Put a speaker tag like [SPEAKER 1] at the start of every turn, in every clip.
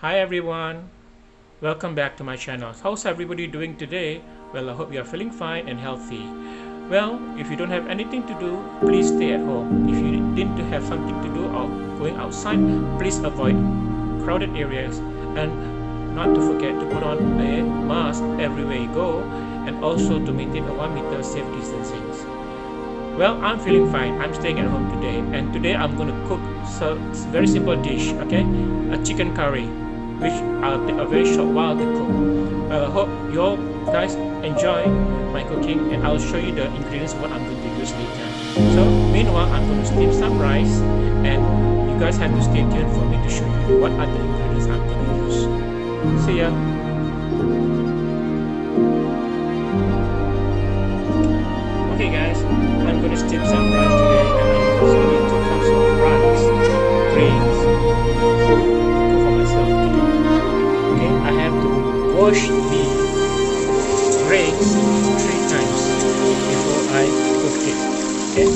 [SPEAKER 1] Hi everyone, welcome back to my channel. How's everybody doing today? Well, I hope you are feeling fine and healthy. Well, if you don't have anything to do, please stay at home. If you didn't have something to do or going outside, please avoid crowded areas and not to forget to put on a mask everywhere you go and also to maintain a 1 meter safe distancing. Well, I'm feeling fine. I'm staying at home today, and today I'm going to cook a very simple dish, okay? A chicken curry, which I'll take a very short while to cook. Well, I hope you all guys enjoy my cooking, and I'll show you the ingredients what I'm going to use later. So, meanwhile, I'm going to steam some rice, and you guys have to stay tuned for me to show you what are the ingredients I'm going to use. See ya! Okay guys, I'm going to steam some rice today, and I'm also need 2 cups of rice, grains, to cook for myself today. Okay, I have to wash the grains 3 times before I cook it. Okay.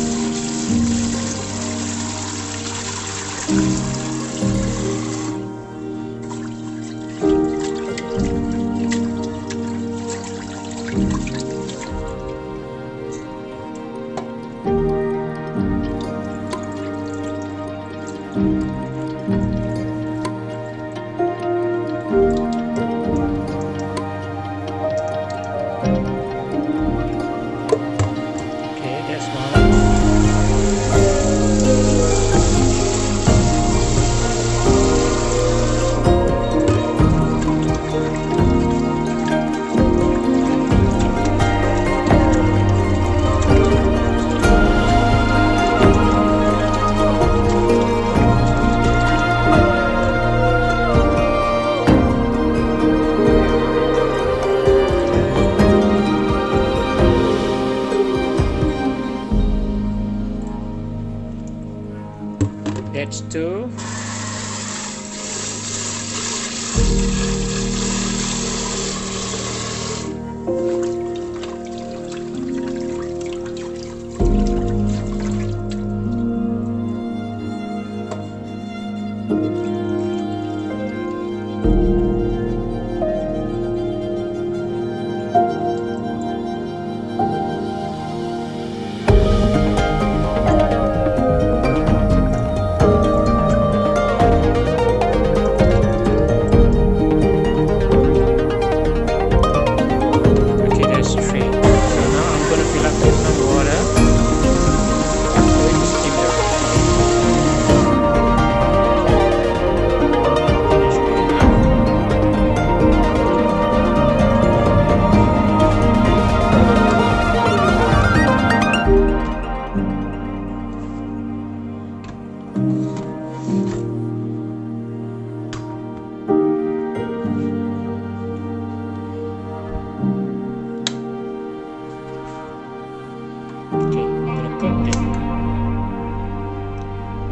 [SPEAKER 1] That's 2.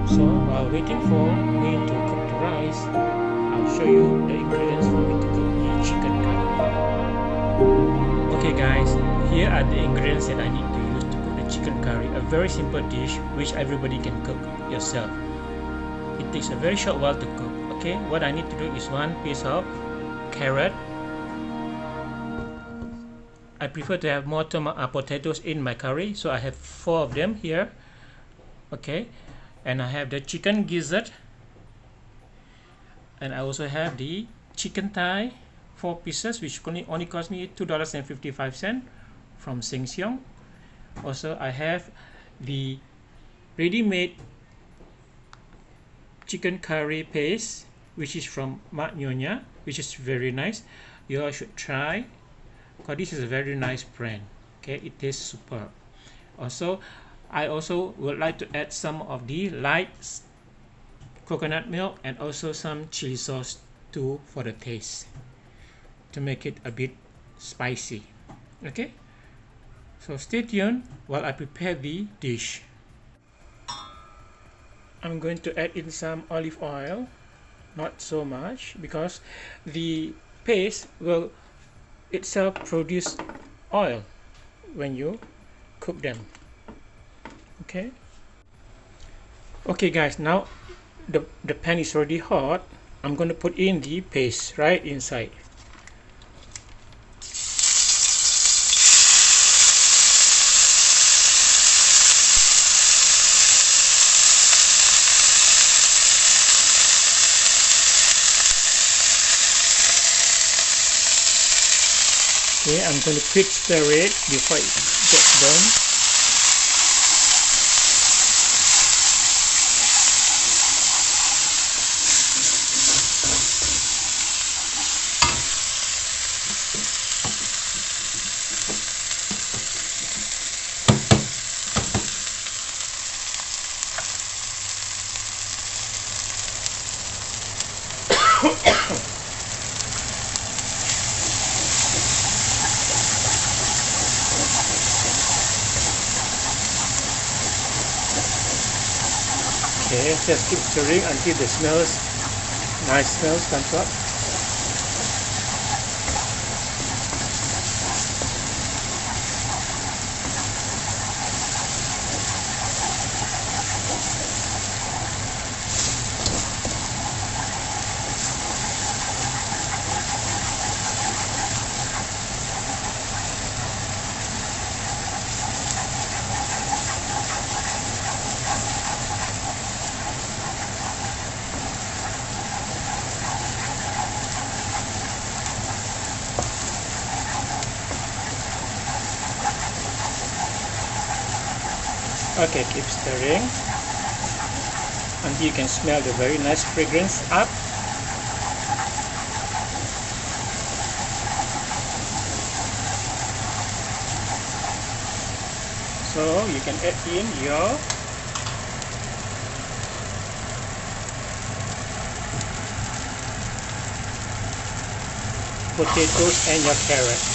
[SPEAKER 1] So while waiting for me to cook the rice, I'll show you the ingredients for me to cook the chicken curry. Okay guys, here are the ingredients that I need to use to cook the chicken curry. A very simple dish which everybody can cook yourself. It takes a very short while to cook. Okay, what I need to do is 1 piece of carrot. I prefer to have more potatoes in my curry, so I have 4 of them here. Okay, and I have the chicken gizzet, and I also have the chicken thigh, 4 pieces, which only cost me $2.55 from Sheng Siong. Also, I have the ready-made chicken curry paste, which is from Mak Nyonya, which is very nice. You all should try, because this is a very nice brand. Okay, it tastes superb. Also, I also would like to add some of the light coconut milk and also some chili sauce too for the taste, to make it a bit spicy. Okay, so stay tuned while I prepare the dish. I'm going to add in some olive oil, not so much, because the paste will itself produce oil when you cook them. Okay guys, now the pan is already hot. I'm going to put in the paste right inside. Okay, I'm going to quick stir it before it gets done. Okay, just keep stirring until the nice smells comes up. Okay, keep stirring until you can smell the very nice fragrance up. So you can add in your potatoes and your carrot.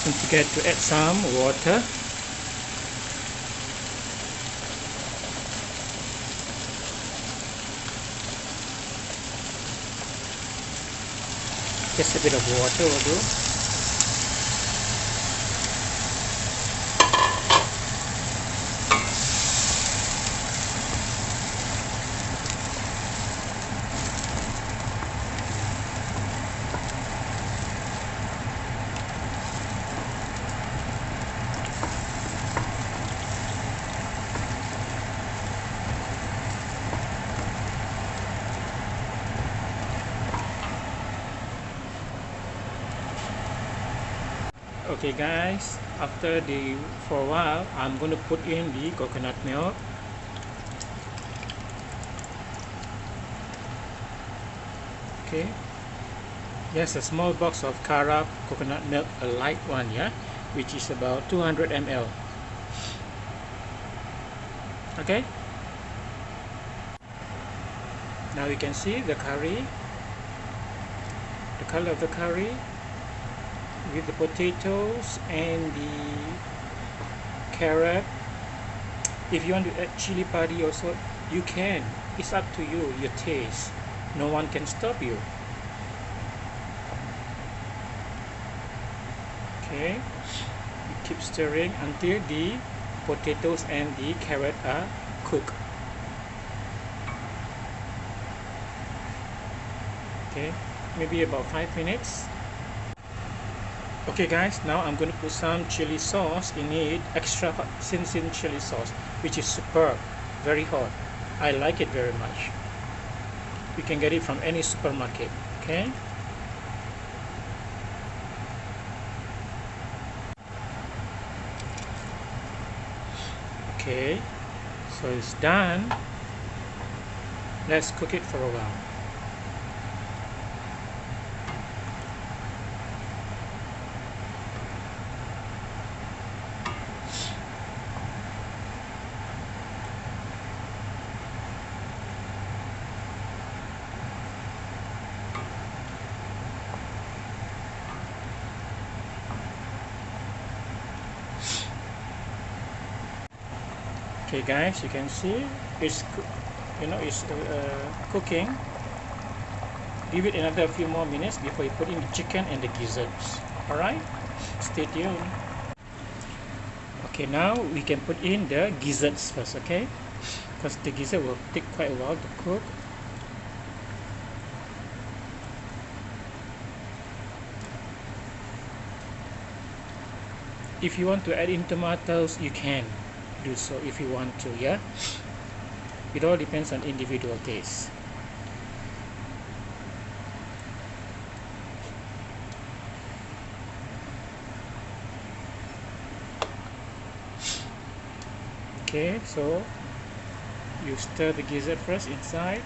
[SPEAKER 1] Don't forget to add some water. Just a bit of water will do. Okay guys, for a while I'm going to put in the coconut milk. Okay, yes, a small box of Cara coconut milk, a light one, yeah, which is about 200 ml. Okay, now you can see the curry, the color of the curry with the potatoes and the carrot. If you want to add chili padi also, you can. It's up to you, your taste. No one can stop you. Okay, you keep stirring until the potatoes and the carrot are cooked. Okay, maybe about 5 minutes. Okay guys, now I'm going to put some chili sauce in it, extra hot sin chili sauce, which is superb, very hot. I like it very much. You can get it from any supermarket. Okay, okay, so it's done. Let's cook it for a while. Okay guys, you can see it's cooking. Give it another few more minutes before you put in the chicken and the gizzards. Alright, stay tuned. Okay, now we can put in the gizzards first, okay? Because the gizzard will take quite a while to cook. If you want to add in tomatoes, you can do so if you want to, yeah? It all depends on individual taste. Okay, so you stir the gizzard first inside.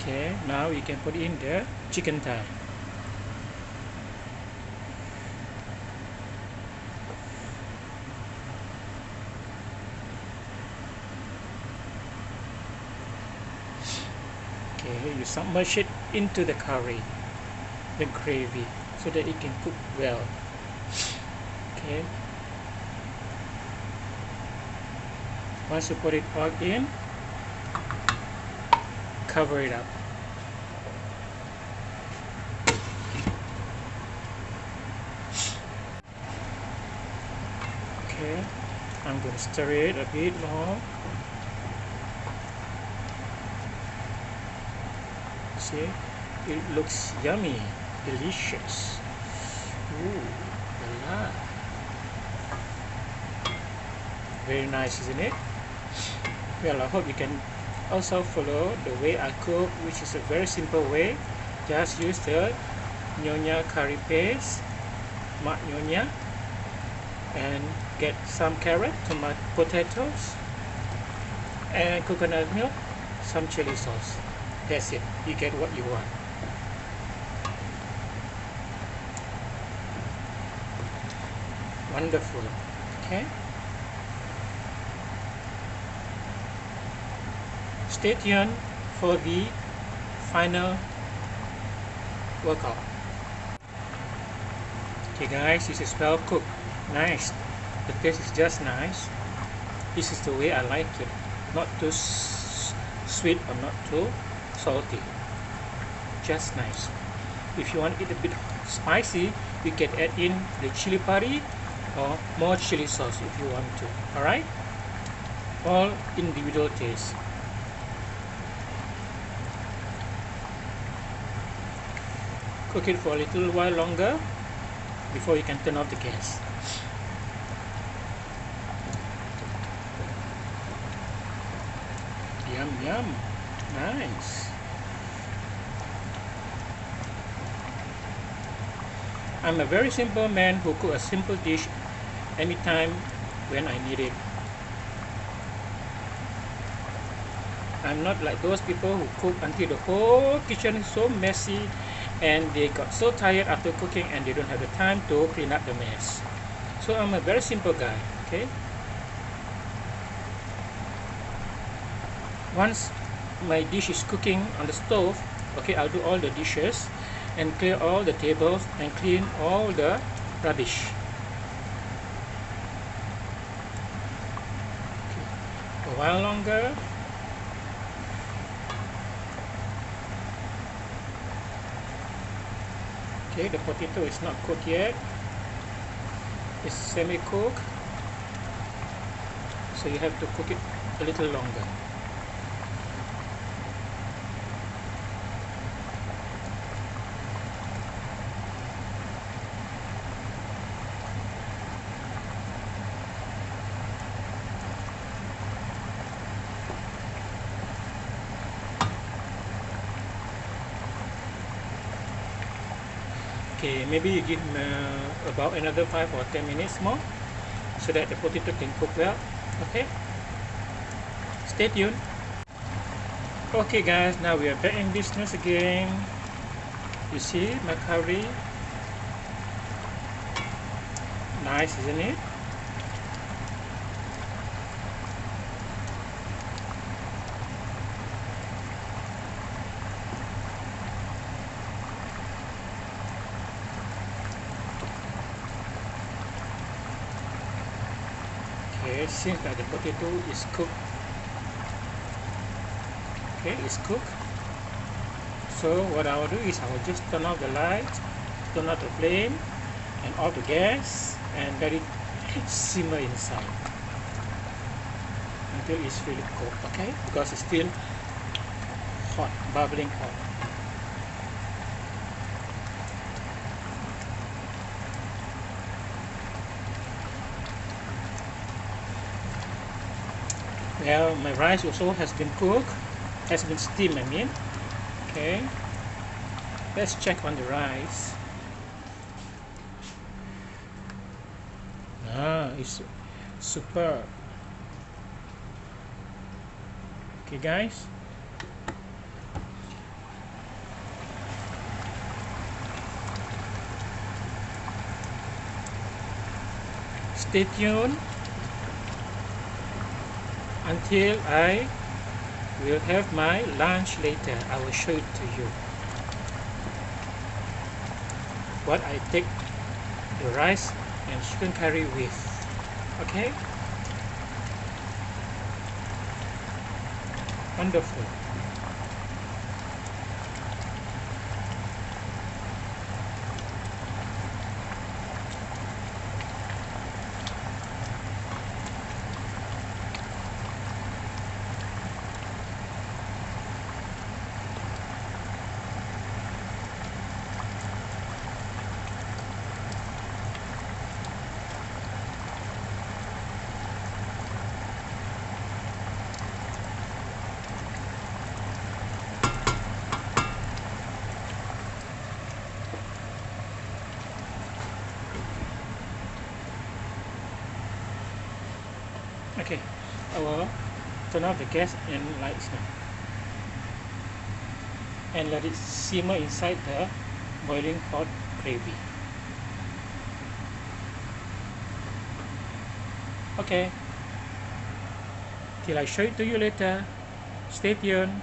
[SPEAKER 1] Okay, now you can put in the chicken thigh. Okay, you submerge it into the curry, the gravy, so that it can cook well. Okay. Once you put it all in, cover it up. Okay, I'm going to stir it a bit more. See, it looks yummy, delicious. Ooh, la. Very nice, isn't it? Well, I hope you can also follow the way I cook, which is a very simple way. Just use the Nyonya curry paste, Mak Nyonya, and get some carrot, tomato, potatoes, and coconut milk, some chili sauce. That's it. You get what you want. Wonderful. Okay. Stay tuned for the final workout. Okay guys, this is well cooked. Nice. The taste is just nice. This is the way I like it. Not too sweet or not too salty. Just nice. If you want it a bit spicy, you can add in the chili pari or more chili sauce if you want to. Alright? All individual taste. Cook it for a little while longer before you can turn off the gas. Yum yum. Nice. I'm a very simple man who cook a simple dish anytime when I need it. I'm not like those people who cook until the whole kitchen is so messy and they got so tired after cooking and they don't have the time to clean up the mess. So I'm a very simple guy, okay? Once my dish is cooking on the stove, okay, I'll do all the dishes and clear all the tables and clean all the rubbish. Okay. A while longer. Okay, the potato is not cooked yet. It's semi-cooked, so you have to cook it a little longer. Okay, maybe you give about another 5 or 10 minutes more, so that the potato can cook well. Okay, stay tuned. Okay guys, now we are back in business again. You see my curry, nice isn't it? Okay, seems that the potato is cooked. Okay, it's cooked. So what I will do is I will just turn off the light, turn off the flame, and off the gas, and let it simmer inside until it's really cooked. Okay, because it's still hot, bubbling hot. Well, my rice also has been cooked, has been steamed, I mean. Okay, let's check on the rice. It's superb. Okay guys, stay tuned until I will have my lunch later. I will show it to you what I take the rice and chicken curry with. Okay, wonderful. Okay, I will turn off the gas and lights now, and let it simmer inside the boiling hot gravy. Okay, till I show it to you later. Stay tuned.